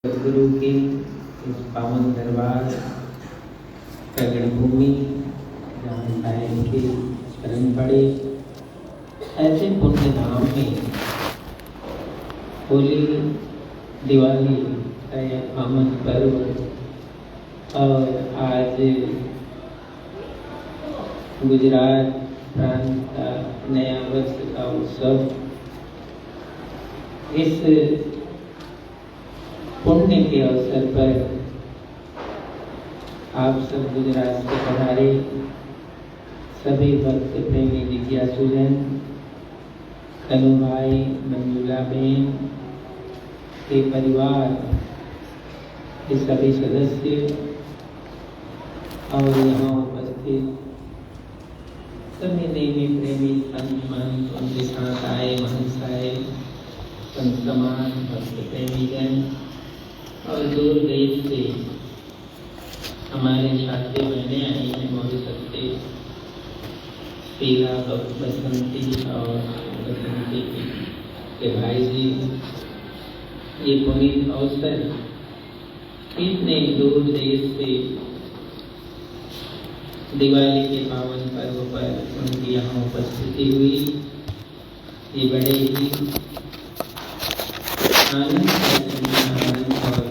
सदगुरु के इस पावन दरबार प्रगट भूमि जहाँ साहिब के शरण पड़े, ऐसे पुण्य धाम में होली दिवाली का यह पावन पर्व और आज गुजरात प्रांत का नया वर्ष का उत्सव, इस पुण्य के अवसर पर आप सब गुजरात से पधारे सभी भक्त प्रेमी जिज्ञासुजन, कनु भाई, मंजुला बहन के परिवार के सभी सदस्य और यहाँ उपस्थित सभी देवी प्रेमी संत महंत, उनके साथ आए महंत साहेब, संत समान, भक्त प्रेमी जन और दूर देश से हमारे साथी बहने आई हैं, मोदी सकते पीला बसंती और बसंती के भाई जी। ये पुनीत अवसर इतने दूर देश से दिवाली के पावन पर्व पर उनकी यहाँ उपस्थिति हुई, ये बड़े ही आनंद और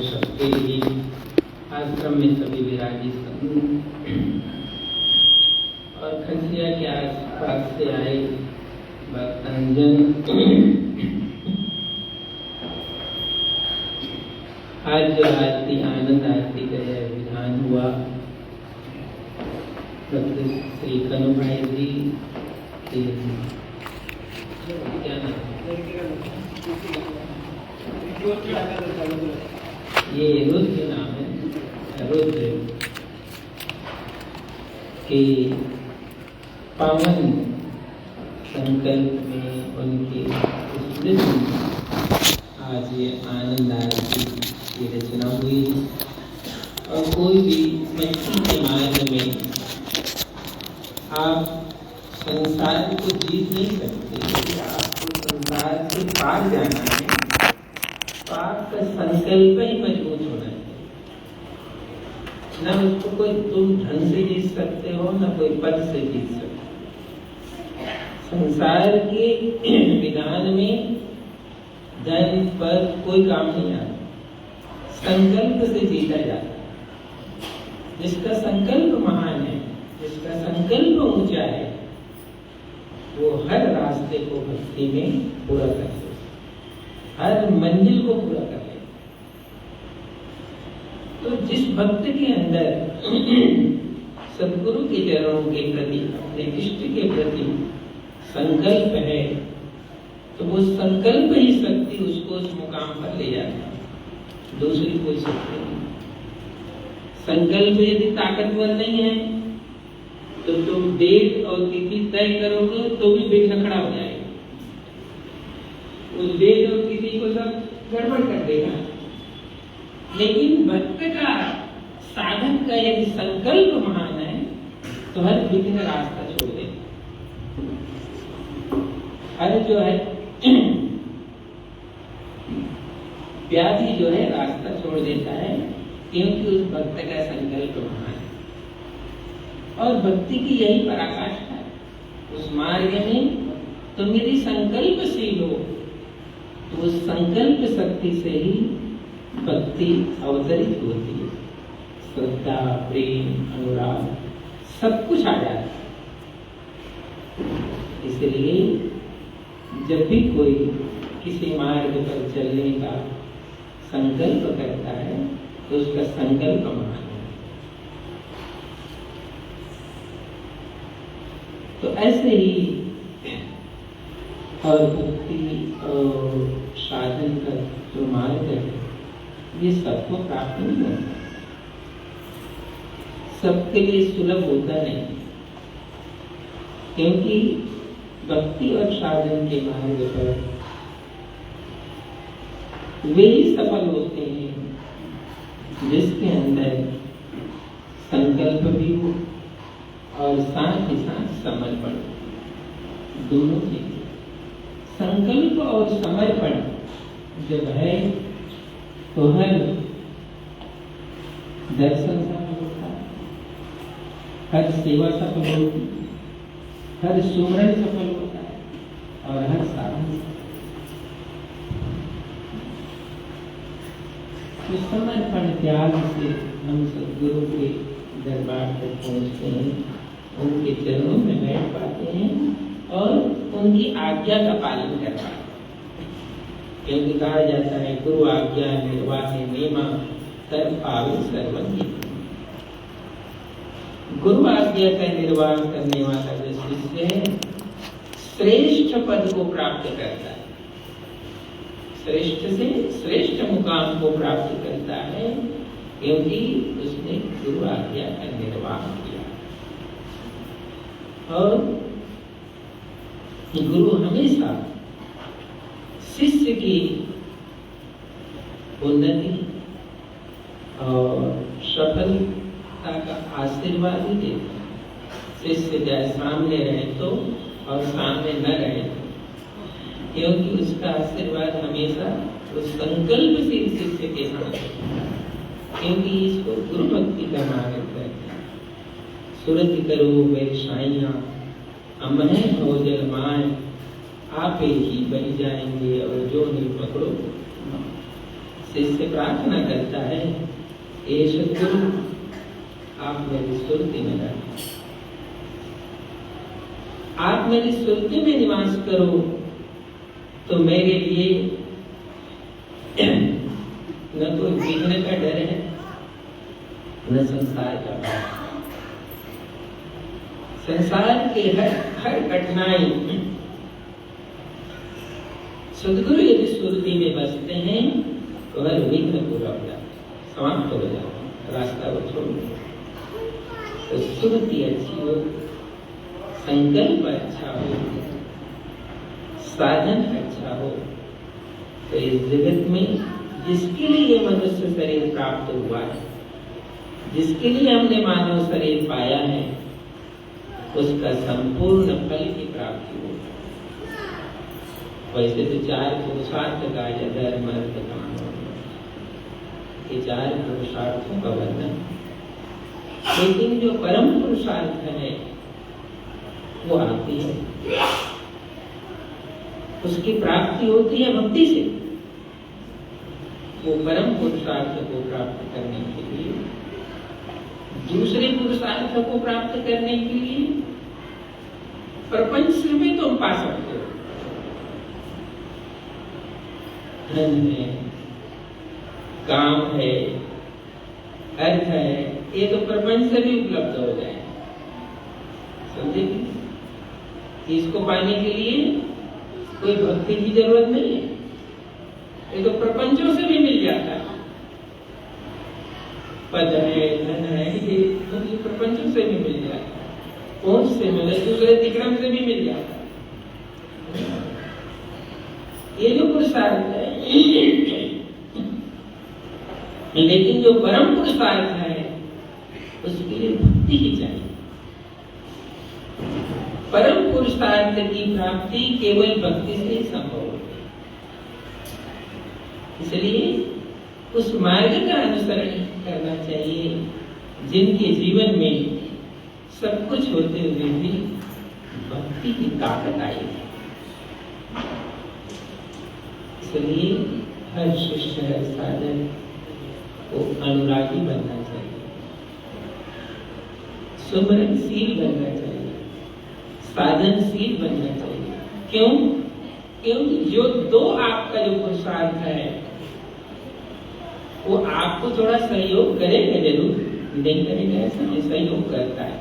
सबके लिए आश्रम में सभी विराजित और खंसिया के आसपास से आए भक्तजन। आज जो आरती आनंद आरती का यह विधान हुआ, श्री कनु भाई जी क्या नाम, ये रुद्र नाम है, रुद्र के पावन संकल्प में उनके स्मृति आज ये आनंद आरती की रचना हुई। और कोई भी मस्ती के मार्ग में आप संसार को जीत नहीं सकते। यदि आपको संसार से पार जाना है तो आपका संकल्प ही मजबूत होना चाहिए। न उसको कोई तुम ढंग से जीत सकते हो, न कोई पद से जीत सकते हो। संसार के विधान में धन पद कोई काम नहीं आता, संकल्प से जीता जाता है। जिसका संकल्प महान है, जिसका संकल्प ऊंचा है, वो हर रास्ते को भक्ति में पूरा कर ले, हर मंजिल को पूरा कर ले। तो जिस भक्त के अंदर सदगुरु के चरणों के प्रति, अपने इष्ट के प्रति संकल्प है, तो वो संकल्प ही शक्ति उसको उस मुकाम पर ले जाता है, दूसरी कोई शक्ति नहीं। संकल्प यदि ताकतवर नहीं है तो तुम डेट और तिथि तय करोगे तो भी बेखखड़ा हो जाएगा, उस डेट और तिथि को सब गड़बड़ कर देगा। लेकिन भक्त का साधन का यदि संकल्प महान है तो हर विघ्न रास्ता छोड़ दे, हर जो है व्याधि जो है रास्ता छोड़ देता है, क्योंकि उस भक्त का संकल्प महान है। और भक्ति की यही पराकाष्ठा है। उस मार्ग में तुम यदि संकल्पशील हो तो उस संकल्प शक्ति से ही भक्ति अवतरित होती है। श्रद्धा, प्रेम, अनुराग सब कुछ आ जाता है। इसलिए जब भी कोई किसी मार्ग पर चलने का संकल्प करता है तो उसका संकल्प महान है। तो ऐसे ही और भक्ति और साधन का जो मार्ग है, ये सबको प्राप्त नहीं होता, सबके लिए सुलभ होता नहीं। क्योंकि भक्ति और साधन के मार्ग पर वे ही सफल होते हैं जिसके अंदर संकल्प भी हो और साथ ही साथ समर्पण, दोनों चीजें। संकल्प और समर्पण जब है तो हर दर्शन सफल होता है, हर सेवा सफल होती है, हर सुमरन सफल होता है और हर साधन तो समर्पण त्याग से हम सदगुरु के दरबार तक पहुंचते हैं, उनके चरणों में बैठ पाते हैं और उनकी आज्ञा का पालन कर पाते हैं। क्योंकि कहा जाता है गुरु आज्ञा निर्वाह नेमा कर पावे सर्वज्ञ। गुरु आज्ञा का निर्वाह करने वाला जो शिष्य है श्रेष्ठ पद को प्राप्त करता है, श्रेष्ठ से श्रेष्ठ मुकाम को प्राप्त करता है, क्योंकि उसने गुरु आज्ञा का निर्वाह किया। और गुरु हमेशा शिष्य की उन्नति और सफलता का आशीर्वाद ही देते हैं। शिष्य चाहे सामने रहे तो और सामने न रहे तो, क्योंकि उसका आशीर्वाद हमेशा उस संकल्पशील शिष्य के साथ है, क्योंकि इसको गुरु भक्ति का मार्ग कहते हैं। सुरति करो वे साइया अमह भोजन माए, आप ही बन जाएंगे और जो नहीं पकड़ो। शिष्य प्रार्थना करता है, हे सद्गुरु आप मेरी सुरति में रहें, आप मेरी सुरति में निवास करो तो मेरे लिए न कोई विघ्न का डर है न संसार का डर। संसार के हर कठिनाई सद्गुरु यदि सुरति में बसते हैं तो हर विघ्न पूरा हो जाता, समाप्त हो जाता, रास्ता वो छोड़ देता। तो सुरति अच्छी हो, संकल्प अच्छा हो, साधन अच्छा हो, तो इस जगत में जिसके लिए मनुष्य शरीर प्राप्त हुआ है, जिसके लिए हमने मानव शरीर पाया है, उसका संपूर्ण फल की प्राप्ति हो। वैसे तो चार पुरुषार्थ का धर्म अर्थ काम, ये चार पुरुषार्थों का वर्णन, लेकिन जो परम पुरुषार्थ है वो आती है, उसकी प्राप्ति होती है भक्ति से। वो परम पुरुषार्थ को प्राप्त करने के लिए, दूसरे पुरुषार्थ को प्राप्त करने के लिए प्रपंच में तुम पा सकते हो, धन है, काम है, अर्थ है, ये तो प्रपंच से भी उपलब्ध हो जाए, समझे? इसको पाने के लिए कोई भक्ति की जरूरत नहीं है, ये तो प्रपंचों से भी मिल जाता है। पद है, धन है, ये तो प्रपंचों से भी मिल जाता है, पहुंच से मिले, दूसरे दिक्रम से भी मिल जाता है। ये जो पुरुषार्थ है, लेकिन जो परम पुरुषार्थ है उसके लिए भक्ति ही चाहिए। परम पुरुषार्थ की प्राप्ति केवल भक्ति से ही संभव होती है। इसलिए उस मार्ग का अनुसरण करना चाहिए जिनके जीवन में सब कुछ होते हुए भी भक्ति की ताकत आई है। इसलिए हर शिष्य, हर साधक को अनुरागी बनना चाहिए, सुमरणशील बनना चाहिए, साधनशील बनना चाहिए। क्यों? क्योंकि जो दो आपका जो पुरुषार्थ है वो आपको थोड़ा सहयोग करेगा, जरूर नहीं करेगा ऐसा नहीं, सहयोग करता है,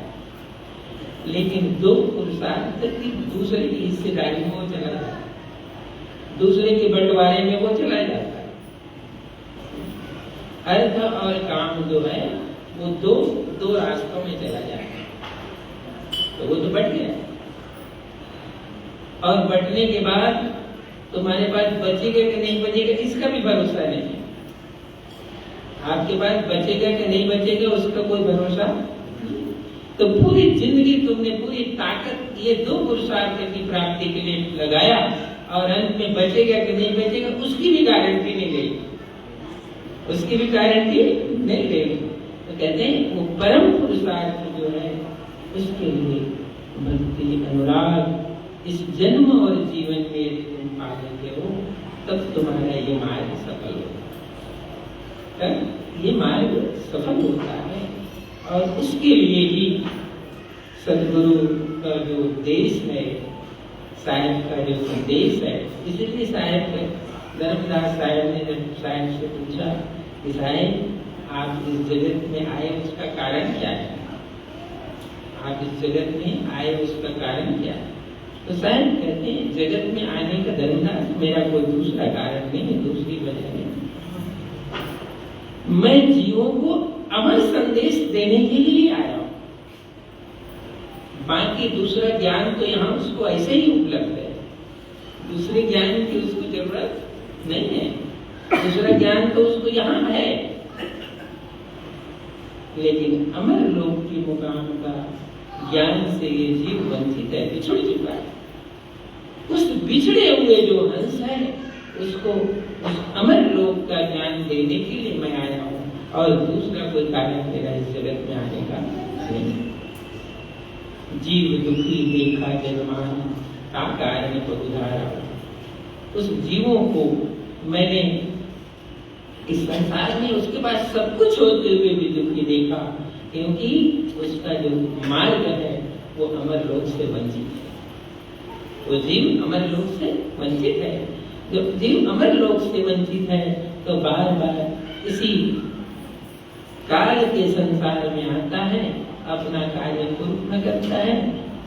लेकिन दो पुरुषार्थ की दूसरे की हिस्सेदारी में वो चला जाता है, दूसरे के बंटवारे में वो चला जाता है। अर्थ और काम जो है वो दो रास्तों में चला जाता है, तो वो तो बट गया, और बटने के बाद तुम्हारे पास बचेगा कि नहीं बचेगा इसका भी भरोसा नहीं है। आपके पास बचेगा कि नहीं बचेगा उसका कोई भरोसा नहीं। तो पूरी जिंदगी तुमने पूरी ताकत ये दो पुरुषार्थ की प्राप्ति के लिए लगाया, और अंत में बचेगा कि नहीं बचेगा उसकी भी गारंटी नहीं गई। उसकी भी गारंटी नहीं लेगी। तो कहते हैं वो परम पुरुषार्थ जो है उसके लिए भक्ति अनुराग इस जन्म और जीवन में यदि तुम पा लेते हो तब तुम्हारा ये मार्ग सफल होगा। ये मार्ग सफल होता है और उसके लिए ही सदगुरु का जो उद्देश है, साहिब का जो संदेश है, इसलिए साहिब धर्मदास साहिब ने जब साहिब से पूछा कि साहिब आप इस जगत में आए उसका कारण क्या है, आप इस जगत में आए उसका कारण क्या है? तो साहिब कहते हैं जगत में आने का धर्मदास मेरा कोई दूसरा कारण नहीं, दूसरी वजह नहीं, मैं जीवों को अमर संदेश देने के लिए आया हूं। बाकी दूसरा ज्ञान तो यहाँ उसको ऐसे ही उपलब्ध है, दूसरे ज्ञान की उसको जरूरत नहीं है, दूसरा ज्ञान तो उसको यहाँ है। लेकिन अमर लोक की मुकाम का ज्ञान से ये जीव वंचित है, बिछड़ चुका है। उस बिछड़े हुए जो हंस है उसको उस अमर लोक का ज्ञान देने के लिए मैं आया हूँ और दूसरा कोई कारण मेरा इस जगत में आने का नहीं। जीव दुखी देखा जन्मान का कारण को उधारा, उस जीवों को मैंने इस संसार में उसके पास सब कुछ होते हुए भी दुखी देखा, क्योंकि उसका जो मार्ग है वो अमर लोक से वंचित है। वो जीव अमर लोक से वंचित है। जब जीव अमर लोक से वंचित है तो बार बार इसी काल के संसार में आता है, अपना कार्य पूर्ण करता है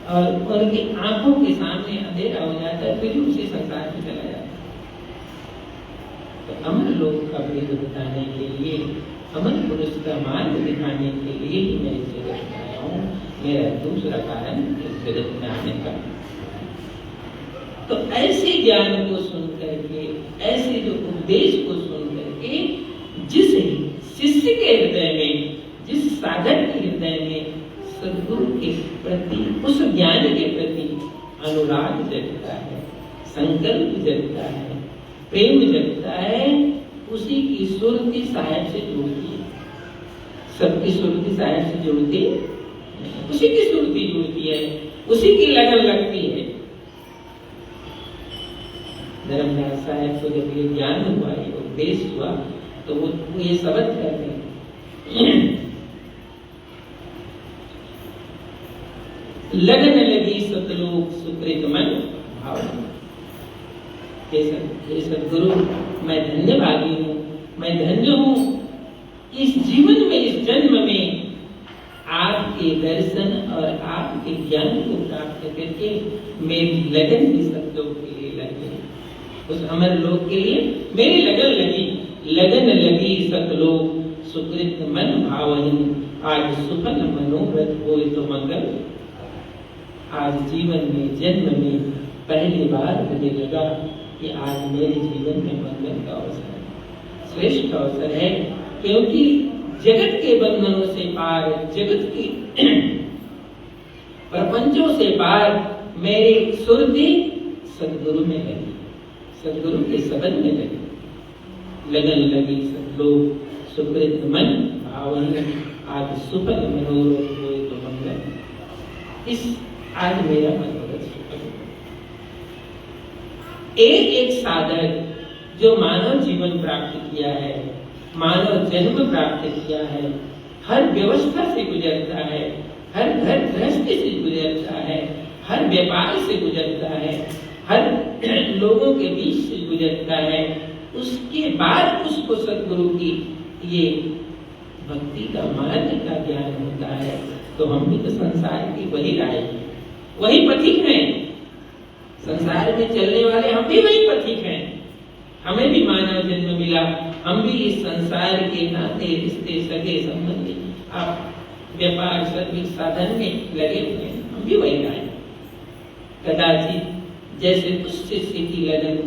और उनकी आंखों के सामने अंधेरा हो जाता है, फिर उसी संसार में चला जाता है। तो अमर लोक का भेद बताने के लिए, अमर पुरुष का मार्ग दिखाने के लिए ही मैं इस जगत में आया हूँ। मेरा दूसरा कारण इस जगत में आने का। तो ऐसे ज्ञान को सुन करके, ऐसे जो उपदेश को सुन करके जिस शिष्य के हृदय में, जिस साधक के हृदय में सद्गुरु के प्रति, उस ज्ञान के प्रति अनुराग जगता है, संकल्प जगता है, प्रेम जगता है, उसी की सुरति साहिब से जुड़ती है। सबकी सुरति साहिब से जुड़ती है, उसी की सुरति जुड़ती है, उसी की लगन लगती है। धर्मदास साहिब को जब ये ज्ञान हुआ, ये उपदेश हुआ, तो वो ये शब्द कहते हैं लगन लगी सतलोक सुकृत मन भाव। हे सद्गुरु, मैं धन्यभागी हूँ, मैं धन्य हूँ इस जीवन में, इस जन्म में आपके दर्शन और आपके ज्ञान को प्राप्त करके मेरी लगन भी सतलोक के लिए लगी, उस अमर लोक के लिए मेरी लगन लगी। लगन लगी सतलोक सुकृत मन भावनी, आज सुफल मनोरथ होए तो मंगल। आज जीवन में, जन्म में पहली बार मुझे लगा कि आज मेरे जीवन में मंगल का अवसर है, श्रेष्ठ अवसर है, क्योंकि जगत के बंधनों से पार, जगत की प्रपंचों से पार मेरी सुरति सद्गुरु में लगी, सद्गुरु के शब्द में लगी। लगन लगी सतलोक सुकृत मन भावनी, आज सुफल मनोरथ होए तो मंगल। इस आज मेरा मनोरथ सुफल। एक साधक जो मानव जीवन प्राप्त किया है, मानव जन्म प्राप्त किया है, हर व्यवस्था से गुजरता है, हर घर गृहस्थी से गुजरता है, हर व्यापार से गुजरता है, हर लोगों के बीच से गुजरता है, उसके बाद उसको सद्गुरु की ये भक्ति का मार्ग का ज्ञान होता है। तो हम भी तो संसार की वही राह, वही पथिक हैं, संसार में चलने वाले हम भी वही पथिक हैं। हमें भी मानव जन्म मिला, हम भी इस संसार के नाते रिश्ते सगे संबंधी आप व्यापार सर्विस साधन में लगे हुए हैं, हम भी वही राह। कदाचित जैसे उस शिष्य की लगन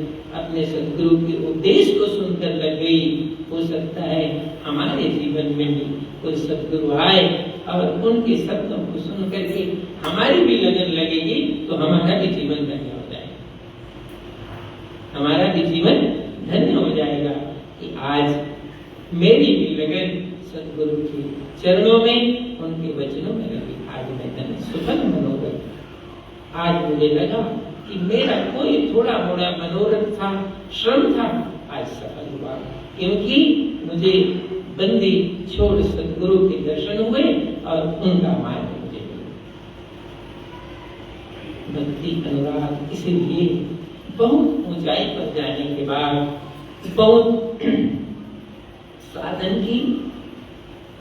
अपने सद्गुरु के उपदेश को सुनकर लग गई, हो सकता है हमारे जीवन में भी कोई सद्गुरु आए और उनके शब्दों को सुन करके हमारी भी लगन लगेगी, तो हमारा भी जीवन धन्य हो जाएगा, हमारा भी जीवन धन्य हो जाएगा कि आज मेरी भी लगन सदगुरु के चरणों में, उनके वचनों में लगी। आज मैं धन सुफल मनोरथ। आज मुझे लगा कि मेरा कोई थोड़ा मोड़ा मनोरथ था, श्रम था, आज सफल हुआ, क्योंकि मुझे बंदी छोड़ सदगुरु के दर्शन हुए और उनका मार्ग मुझे मिला। भक्ति अनुराग, इसीलिए बहुत ऊंचाई पर जाने के बाद, बहुत साधन की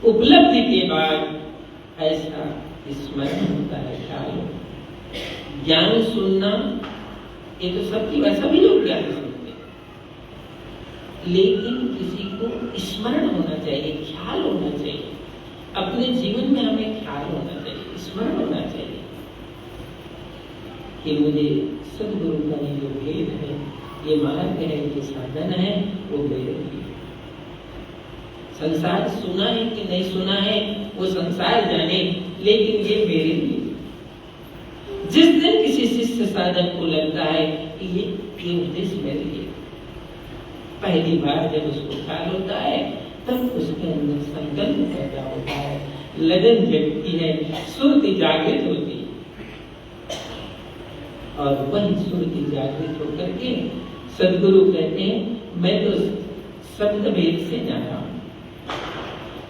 उपलब्धि के बाद ऐसा स्मरण होता है, ख्याल ज्ञान सुनना, ये तो सबकी वैसा भी लोग ज्ञान सुनते, लेकिन किसी को स्मरण होना चाहिए, ख्याल होना चाहिए। अपने जीवन में हमें ख्याल होना चाहिए, स्मरण होना चाहिए कि मुझे सदगुरु का ये जो भेद है, ये मार्ग है, ये साधन है, वो मेरे लिए। संसार सुना है कि नहीं सुना है वो संसार जाने, लेकिन ये मेरे लिए। जिस दिन किसी शिष्य साधक को लगता है कि ये उपदेश मेरे लिए, पहली बार जब उसको ख्याल होता है, तब उसके अंदर संकल्प पैदा होता है, लगन जगती है, सुरति जागृत होती है, और वही सुरति जागृत होकर के सदगुरु कहते हैं मैं तो शब्द भेद से न्यारा हूं।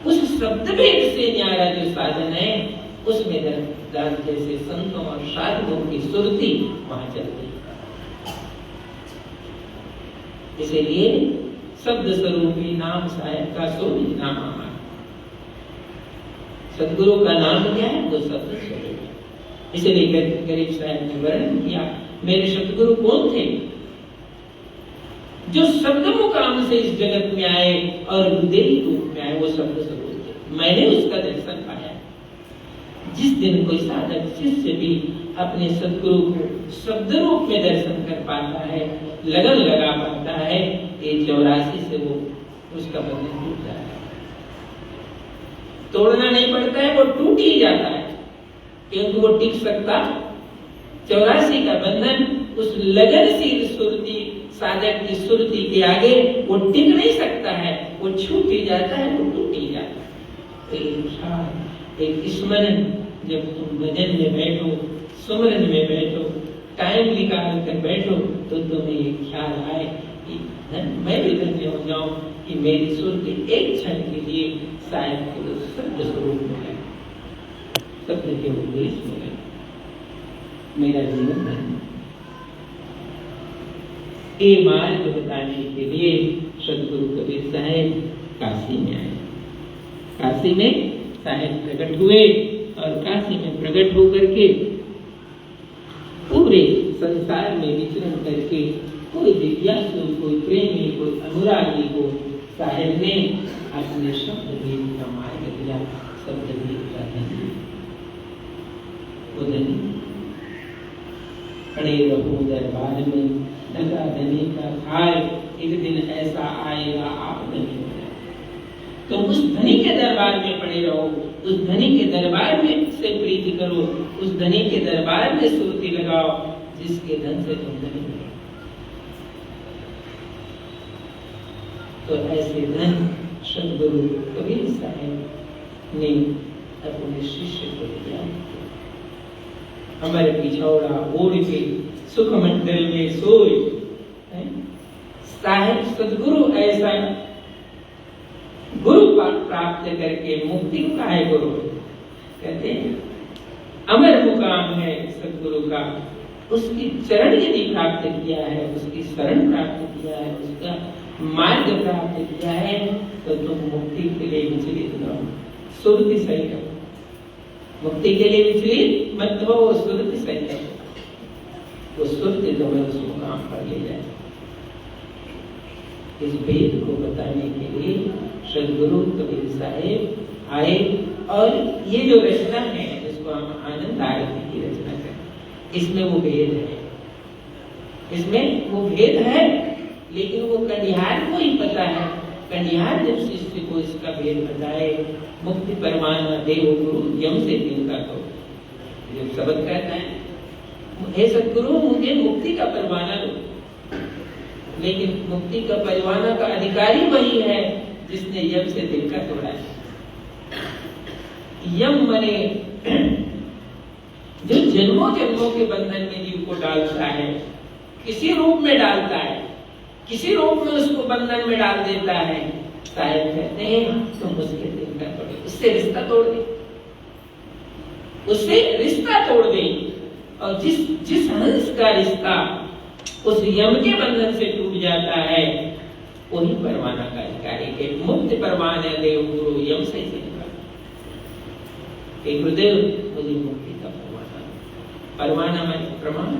उस शब्द भेद से न्यारा जो साधन है, उसमें जैसे संतों और साधकों की सुरति वहां चलती है। इसीलिए शब्द स्वरूपी नाम साहेब का सोई नाम हमारा। सदगुरु का नाम क्या है? वो शब्द स्वरूप है। इसलिए गरीब साहब ने वर्णन किया, मेरे सदगुरु कौन थे? जो शब्द मुकाम से इस जगत में आए और हृदय रूप में आए, वो शब्द स्वरूप थे। मैंने उसका दर्शन पाया। जिस दिन कोई साधक शिष्य भी अपने सदगुरु को शब्द रूप में दर्शन कर पाता है, लगन लगा पाता है, ये 84 से वो उसका बंधन टूट जाता है। तोड़ना नहीं पड़ता है, वो टूट ही जाता है, क्योंकि वो टिक सकता 84 का बंधन उस लगनशील सुरती साधक की सुरती के आगे वो टिक नहीं सकता है, वो छूट ही जाता है, वो टूट ही जाता है। एक स्मरण, जब तुम भजन में बैठो, सुमरन में बैठो, टाइम निकाल कर बैठो, तो तुम्हें ये ख्याल आए कि मैं भी धन्य हो जाऊं कि मेरी सुरती एक क्षण के लिए शायद के शब्द स्वरूप में है, शब्द के उपदेश में है, मेरा जीवन धन्य। ये मार्ग बताने के लिए सदगुरु कबीर साहेब काशी में आए। काशी में साहेब प्रकट हुए और काशी में प्रकट होकर के पूरे संसार में विचरण करके कोई जिज्ञासु, कोई प्रेमी, कोई अनुरागी को साहेब ने अपने शब्द भेद का मार्ग दिया, शब्द भेद का धनी। वो धनी खड़े रहो दरबार में, ढका धनी का खाए, एक दिन ऐसा आएगा आप धनी हो जाए। तो उस धनी के दरबार में पड़े रहो, उस धनी के दरबार में से प्रीति करो, उस धनी के दरबार में सुरती लगाओ, जिसके धन से तुम धनी हो। तो ऐसे धन सदगुरु कबीर साहब ने अपने शिष्य को दिया। हमारे पिछौड़ा ओढ़ के सुख मंडल में सोए, साहेब सदगुरु ऐसा गुरु प्राप्त करके मुक्ति का है गुरु, कहते हैं अमर मुकाम है सदगुरु का। उसकी चरण यदि प्राप्त किया है, उसकी शरण प्राप्त किया है, उसका मार्ग प्राप्त किया है, तो तुम मुक्ति के लिए विचलित न हो, सुरति सही है। मुक्ति के लिए विचलित मत हो, वो सुरति सही है, वो सुरति तुम्हें उस मुकाम पर ले जाए। इस भेद को बताने के लिए सदगुरु कबीर साहेब आए, और ये जो रचना है जिसको हम आनंद आरती की रचना करें, इसमें वो भेद है, इसमें वो भेद है, लेकिन वो कटिहार को ही पता है। कटिहार जब शिष्य को इसका भेद बताए, मुक्ति परमाना देव गुरु यम से दिन का कहो, जब शब्द कहता है हे सदगुरु मुझे मुक्ति का परवाना दो, लेकिन मुक्ति का परवाना का अधिकारी वही है जिसने यम से दिल का तोड़ा है। यम मने जो जन्मों जन्मों के बंधन में जीव को डालता है, किसी रूप में डालता है, किसी रूप में उसको बंधन में डाल देता है। साहब कहते हैं तुम उसके दिल का तोड़े, उससे रिश्ता तोड़ दे, उससे रिश्ता तोड़ दे। और जिस हंस का रिश्ता उस यम के बंधन से टूट जाता है, वही परवाना का अधिकारी है। मुक्त परवाना देव गुरु यम से गुरुदेव मुझे मुक्ति का परवाना। परवाना माने प्रमाण,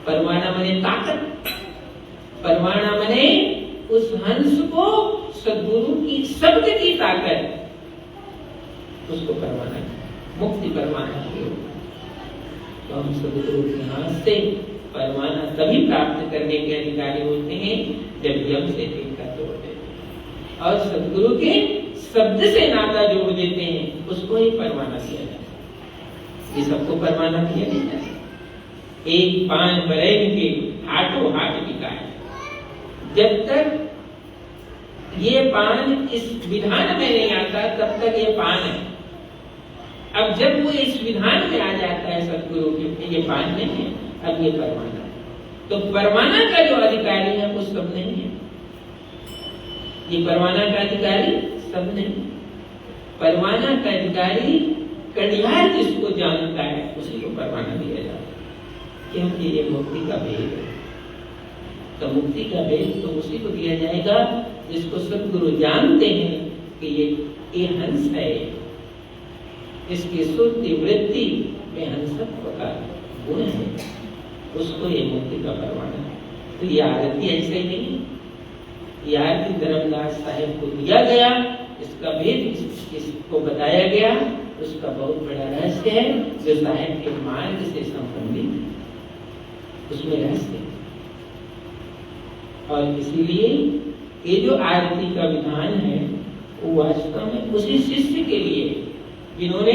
परवाना माने ताकत, परवाना माने उस हंस को सद्गुरु की शब्द की ताकत, उसको परवाना, मुक्ति परवाना। तो हम सद्गुरु के हाथ से परवाना तभी प्राप्त करने के अधिकारी होते हैं जब यम से दिल का तोड़ देते हैं और सद्गुरु के शब्द से नाता जोड़ देते हैं, उसको ही परवाना दिया जाता है। ये सबको परवाना दिया जाता है। एक पान बरैन के हाथों हाथ बिका है। जब तक ये पान इस विधान में नहीं आता तब तक ये पान है। अब जब वो इस विधान में आ जाता है सद्गुरु के, ये पान नहीं है, अब ये परवाना है। तो परवाना का जो अधिकारी है वो सब नहीं है। ये परवाना का अधिकारी सब नहीं, परवाना का अधिकारी कड़ियार जिसको जानता है उसी को परवाना दिया जाता है, क्योंकि ये मुक्ति का भेद है। तो मुक्ति का भेद तो उसी को दिया जाएगा जिसको सद्गुरु जानते हैं कि ये हंस है, इसकी सुरती वृत्ति में हंसत्व का गुण है, उसको ये मुक्ति का परवाना है। तो ये आरती ऐसे ही नहीं, ये आरती धर्मदास साहिब को दिया गया, इसका भेद इसको बताया गया, उसका बहुत बड़ा रहस्य है जो साहिब के मार्ग से संबंधित है, उसमें रहस्य है। और इसीलिए ये जो आरती का विधान है वो वास्तव में उसी शिष्य के लिए जिन्होंने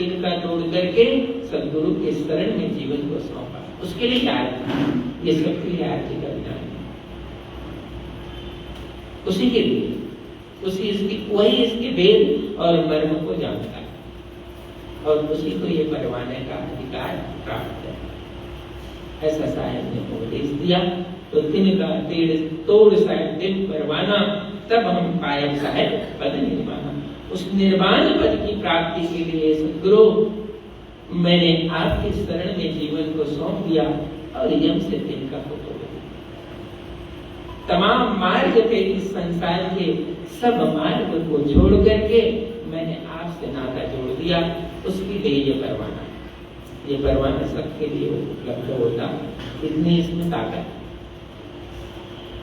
इनका तोड़ करके सद्गुरु के शरण में जीवन को सौंपा, उसके लिए आरती, ये सबके लिए आरती का विधान है, उसी के लिए, उसी इसकी वही इसके भेद और मर्म को जानता है और उसी को ये परवाने का अधिकार प्राप्त है। ऐसा साहिब ने उपदेश दिया। तो तिनका तीर तोड़ साहिब दिन परवाना, तब हम पाए साहिब पद निर्वाणा। उस निर्वाण पद की प्राप्ति के लिए सद्गुरु मैंने आपके शरण में जीवन को सौंप दिया और यम से तिनका को तोड़ दिया। तमाम मार्ग थे इस संसार के, सब मार्ग को छोड़ करके मैंने आपसे नाता जोड़ दिया, उसके लिए ये परवाना, ये परवाना सबके लिए उपलब्ध होता। इतनी इसमें ताकत,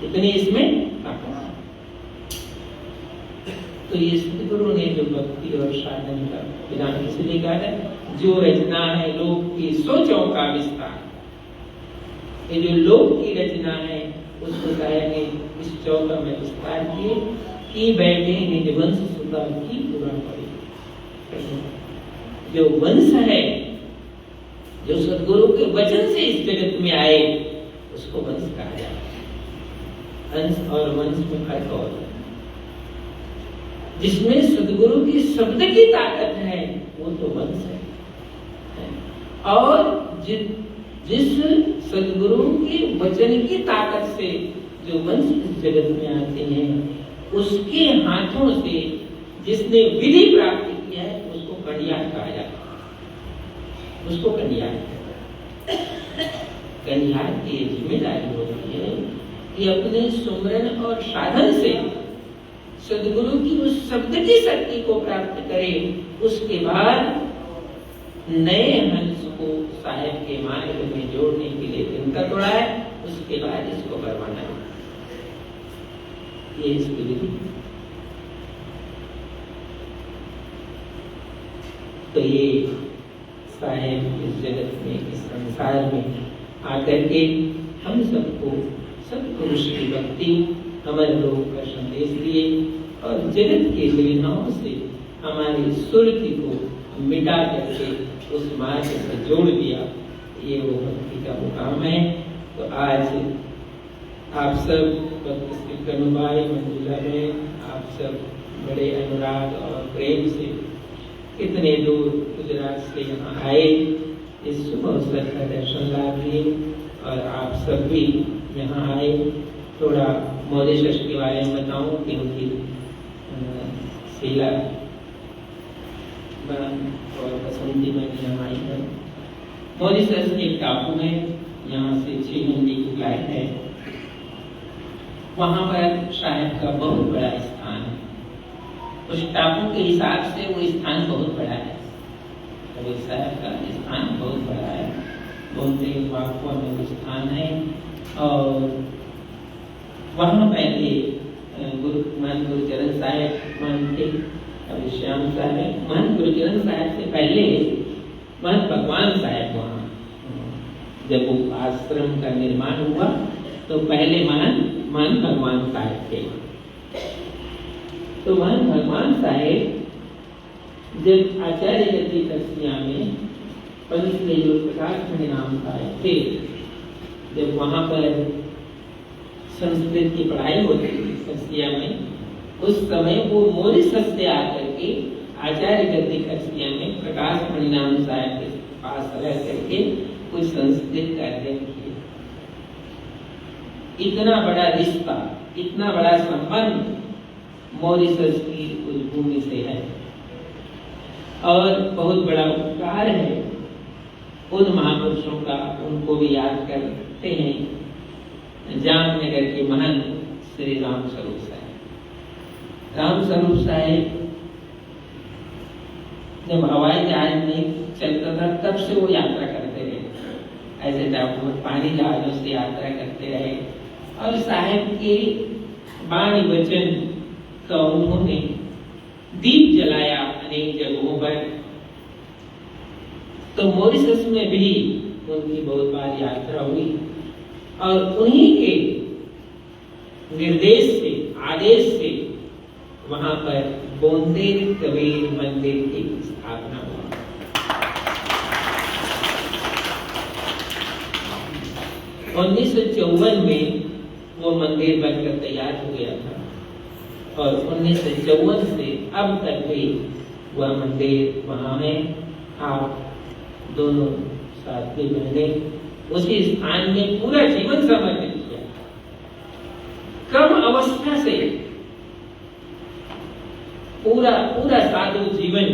इतनी इसमें ताकत। तो ये सद्गुरु ने जो भक्ति और साधन का विधान इसलिए कहा है, जो रचना है लोक की सोचों का विस्तार। ये जो लोक की रचना है उसको साहिब ने इस चौका में विस्तार किए कि बैठे निज वंश सुधा की पूरा पड़े। जो वंश है, जो सद्गुरु के वचन से इस जगत में आए, उसको वंश कहा जाता है। अंश और वंश में फर्क और है। जिसमें सद्गुरु की शब्द की ताकत है वो तो वंश है, और जिस सद्गुरु के वचन की ताकत से जो वंश इस जगत में आते हैं, उसके हाथों से जिसने विधि प्राप्त किया है उसको कन्यार कहा जाता है, उसको कन्यार कहते हैं। कन्यार की जिम्मेदारी होती है कि अपने सुमरन और साधन से सद्गुरु की उस शब्द की शक्ति को प्राप्त करे, उसके बाद नए हंस को साहिब के मार्ग में जोड़ने के लिए तिनका तोड़ा है, उसके बाद इसको परवाना है। ये इसकी विधि। तो ये साहिब इस जगत में, इस संसार में आकर के हम सबको सत्पुरुष की भक्ति, अमर लोक का संदेश दिए और जगत के लीलाओं से हमारी सुरति को मिटा करके उस मार्ग से जोड़ दिया। ये वो भक्ति का मुकाम है। तो आज आप सब भक्त श्री कनुभाई, मंजुला में आप सब बड़े अनुराग और प्रेम से कितने दूर गुजरात से यहाँ आए इस शुभ अवसर का दर्शन लाभ लिए। और आप सब भी यहाँ आए। थोड़ा मॉरिशस के बारे में बताऊं क्योंकि शीला और बसंती में यहाँ आई है। मॉरिशस एक टापू है, यहाँ से 6 घंटे की फ्लाइट है। वहाँ पर साहेब का बहुत बड़ा स्थान है। उस टापू के हिसाब से वो स्थान बहुत बड़ा है। कबीर साहब का स्थान बहुत बड़ा है, बोलते वाकुआ में वो स्थान है। और वहाँ पहले महंत गुरुचरण साहब महंत थे, कबीर श्याम साहब। महंत गुरुचरण साहब से पहले महंत भगवान साहब वहाँ, जब वो आश्रम का निर्माण हुआ तो पहले महंत भगवान साहब थे। तो महंत भगवान साहब जब आचार्य गति कस्या में पंचदेव प्रकाश में नाम साहब थे, जब वहाँ पर संस्कृत की पढ़ाई होती थी कस्या में, उस समय वो मॉरिशस से आकर के आचार्य गति कस्या में प्रकाश मणिनाम साहब के पास रह करके कुछ संस्कृत का अध्ययन किया। इतना बड़ा रिश्ता, इतना बड़ा संबंध मॉरिशस की उस भूमि से है। और बहुत बड़ा उपकार है उन महापुरुषों का, उनको भी याद करते हैं। जामनगर के महंत श्री राम स्वरूप साहब। राम स्वरूप साहब जब हवाई जहाज नहीं चलता था तब से वो यात्रा करते रहे। ऐसे टापू में पानी जहाजों से यात्रा करते रहे। और साहब के वाणी वचन का उन्होंने दीप जलाया अनेक जगहों पर। तो मॉरिशस में भी उनकी बहुत बार यात्रा हुई और उन्हीं के निर्देश से, आदेश से वहां पर बोंदेर कबीर मंदिर की स्थापना हुआ। उन्नीस 1954 में वो मंदिर बनकर तैयार हो गया था और 1954 से अब तक भी वह मंदिर वहाँ है। आप दोनों साथी बहने उसी स्थान में पूरा जीवन समर्पित किया। कम अवस्था से पूरा साधु जीवन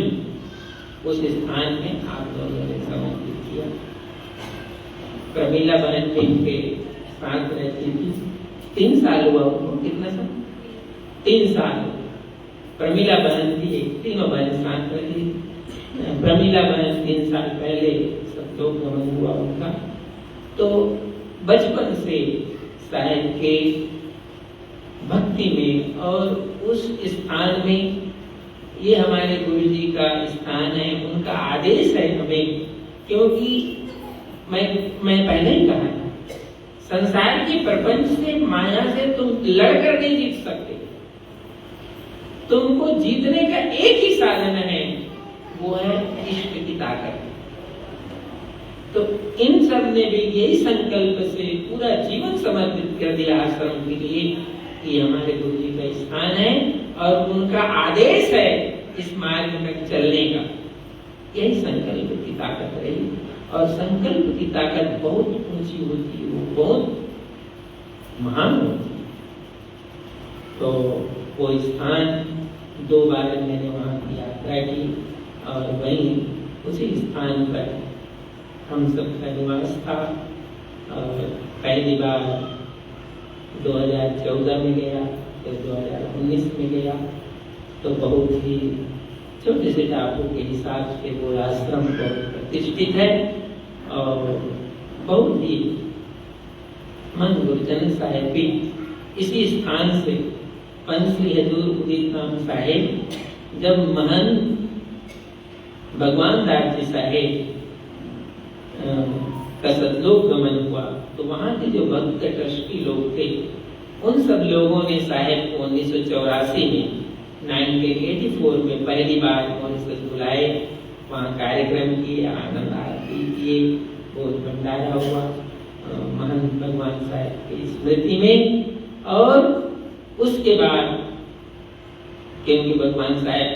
उस स्थान में आप दोनों ने समर्पित किया। प्रमीला बहन के साथ रहती थी। 3 साल हुआ उनको। कितना साल? 3 साल। प्रमीला बहन थी, तीनों बहन साथ रही। प्रमीला बहन 3 साल पहले संतोष गमन हुआ उनका। तो बचपन से साहब के भक्ति में और उस स्थान में, ये हमारे गुरु जी का स्थान है, उनका आदेश है हमें। क्योंकि मैं पहले ही कहा था, संसार के प्रपंच से, माया से तुम लड़कर नहीं जीत सकते। तुमको जीतने का एक ही साधन है, वो है इष्ट की ताकत। तो इन सब ने भी यही संकल्प से पूरा जीवन समर्पित कर दिया आश्रम के लिए कि हमारे गुरु जी का स्थान है और उनका आदेश है इस मार्ग में चलने का। यही संकल्प की ताकत रही। और संकल्प की ताकत बहुत ऊंची होती है, वो बहुत महान होती है। तो वो स्थान 2 बार मैंने वहाँ की यात्रा की और वहीं उसी स्थान पर हम सबका निवास था। और पहली बार 2014 में गया, फिर 2019 में गया। तो बहुत ही छोटे से टापू के हिसाब से वो आश्रम बहुत प्रतिष्ठित है और बहुत ही महंत गुरुचरण साहब भी इसी स्थान से पंचश्री हजूर उदित नाम साहेब, जब महंत भगवान दास जी साहेब का सतलोक गमन हुआ तो वहाँ के जो भक्त ट्रस्टी लोग थे, उन सब लोगों ने साहेब को 1984 में 1984 में पहली बार मॉरिशस बुलाए। वहाँ कार्यक्रम किए, आनंद आरती किए, बहुत भंडारा हुआ महंत भगवान साहब की स्मृति में। और उसके बाद क्योंकि भगवान साहब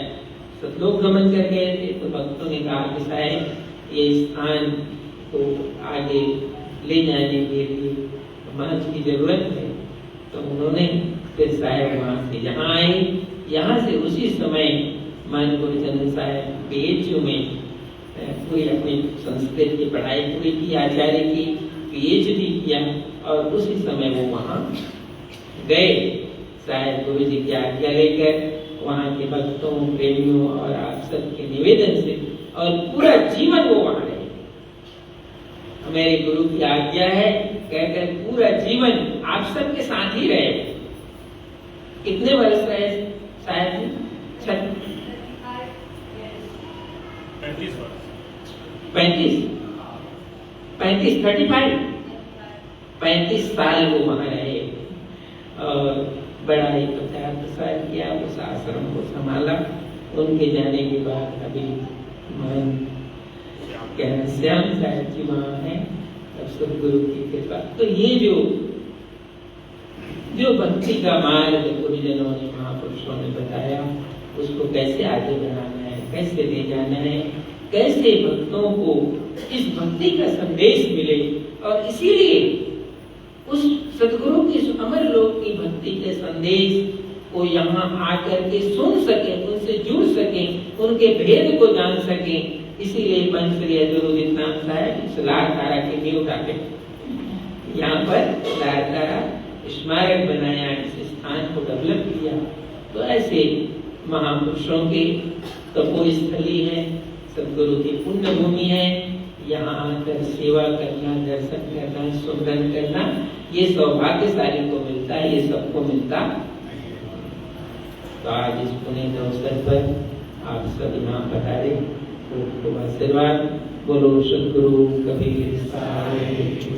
सतलोक गमन कर गए थे तो भक्तों ने कहा कि साहब ये स्थान को आगे ले जाने के लिए मंच की जरूरत है। तो उन्होंने फिर साहब वहाँ से यहाँ आए। यहाँ से उसी समय मान गुरुचंद्र साहब PHU में पूरी अपनी संस्कृत की पढ़ाई पूरी की, आचार्य की PhD किया और उसी समय वो वहाँ गए शायद गुरु जी की आज्ञा लेकर वहाँ के भक्तों, प्रेमियों और आप सबके निवेदन से, और पूरा जीवन वो वहाँ रहे। मेरे गुरु की आज्ञा है कहकर पूरा जीवन आप सबके साथ ही रहे। कितने वर्ष रहे शायद? 35 साल वो वहाँ रहे और बड़ा ही प्रचार प्रसार किया, उस आश्रम को संभाला। उनके जाने के बाद अभी श्याम साहब जी वहाँ है, अब सदगुरु की कृपा। तो ये जो भक्ति का मार्ग गुरुजनों ने, महापुरुषों ने बताया, उसको कैसे आगे बढ़ाना है, कैसे ले जाना है, कैसे भक्तों को इस भक्ति का संदेश मिले। और इसीलिए उस सदगुरु की अमर लोक की भक्ति के संदेश को यहाँ आकर के सुन सके, उनसे जुड़ सके, उनके भेद को जान सके। इसीलिए पंचश्री गुरुनाम साहब इस लारधारा की नींव डाले, यहाँ पर लारधारा स्मारक बनाया, इस स्थान को डेवलप किया। तो ऐसे महापुरुषों के तपोस्थली है, सदगुरु की पुण्य भूमि है। यहाँ आकर सेवा करना, दर्शन करना, सुमरन करना, ये सौभाग्यशाली को मिलता है, ये सबको मिलता। तो आज इस पुण्य के अवसर पर आप सब यहाँ पधारे, खूब खूब आशीर्वाद। बोलो सदगुरु कबीर साहिब।